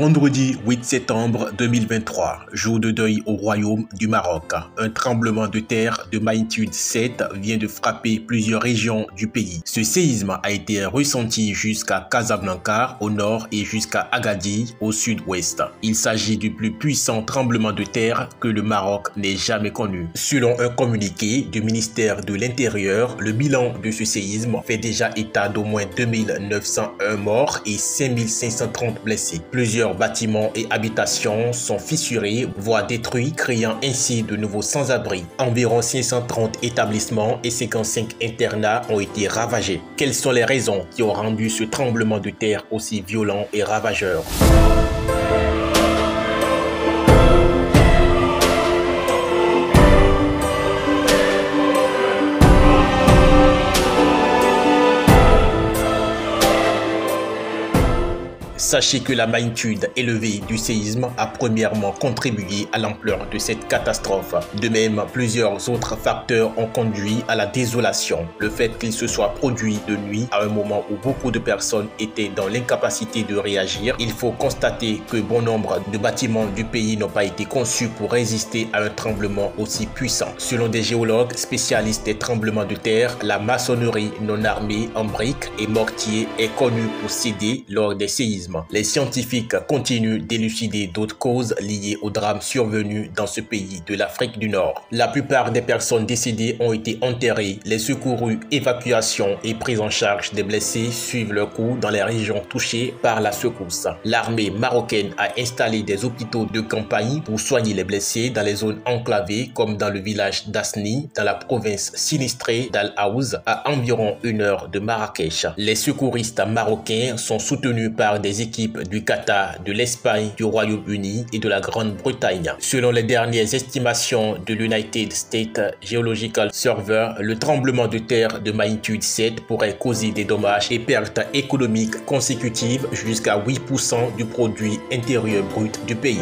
Vendredi 8 septembre 2023, jour de deuil au Royaume du Maroc. Un tremblement de terre de magnitude 7 vient de frapper plusieurs régions du pays. Ce séisme a été ressenti jusqu'à Casablanca au nord et jusqu'à Agadir au sud-ouest. Il s'agit du plus puissant tremblement de terre que le Maroc n'ait jamais connu. Selon un communiqué du ministère de l'Intérieur, le bilan de ce séisme fait déjà état d'au moins 2901 morts et 5530 blessés. Plusieurs bâtiments et habitations sont fissurés, voire détruits, créant ainsi de nouveaux sans-abri. Environ 530 établissements et 55 internats ont été ravagés. Quelles sont les raisons qui ont rendu ce tremblement de terre aussi violent et ravageur? Sachez que la magnitude élevée du séisme a premièrement contribué à l'ampleur de cette catastrophe. De même, plusieurs autres facteurs ont conduit à la désolation. Le fait qu'il se soit produit de nuit à un moment où beaucoup de personnes étaient dans l'incapacité de réagir. Il faut constater que bon nombre de bâtiments du pays n'ont pas été conçus pour résister à un tremblement aussi puissant. Selon des géologues spécialistes des tremblements de terre, la maçonnerie non armée en briques et mortiers est connue pour céder lors des séismes. Les scientifiques continuent d'élucider d'autres causes liées au drame survenu dans ce pays de l'Afrique du Nord. La plupart des personnes décédées ont été enterrées. Les secours, évacuation et prise en charge des blessés suivent leur cours dans les régions touchées par la secousse. L'armée marocaine a installé des hôpitaux de campagne pour soigner les blessés dans les zones enclavées comme dans le village d'Asni, dans la province sinistrée d'Al-Haouz, à environ 1 heure de Marrakech. Les secouristes marocains sont soutenus par des équipes du Qatar, de l'Espagne, du Royaume-Uni et de la Grande-Bretagne. Selon les dernières estimations de l'United States Geological Survey, le tremblement de terre de magnitude 7 pourrait causer des dommages et pertes économiques consécutives jusqu'à 8% du produit intérieur brut du pays.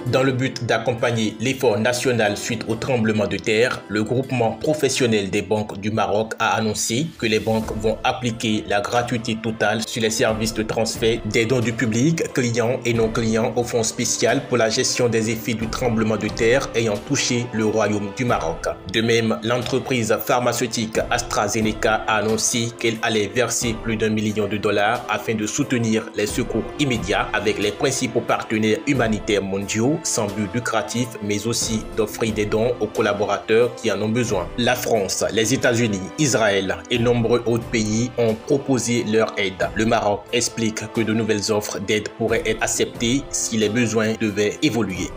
Dans le but d'accompagner l'effort national suite au tremblement de terre, le groupement professionnel des banques du Maroc a annoncé que les banques vont appliquer la gratuité totale sur les services de transfert des dons du public, clients et non clients au fonds spécial pour la gestion des effets du tremblement de terre ayant touché le Royaume du Maroc. De même, l'entreprise pharmaceutique AstraZeneca a annoncé qu'elle allait verser plus d'1 million de dollars afin de soutenir les secours immédiats avec les principaux partenaires humanitaires mondiaux sans but lucratif, mais aussi d'offrir des dons aux collaborateurs qui en ont besoin. La France, les États-Unis, Israël et nombreux autres pays ont proposé leur aide. Le Maroc explique que de nouvelles offres d'aide pourraient être acceptées si les besoins devaient évoluer.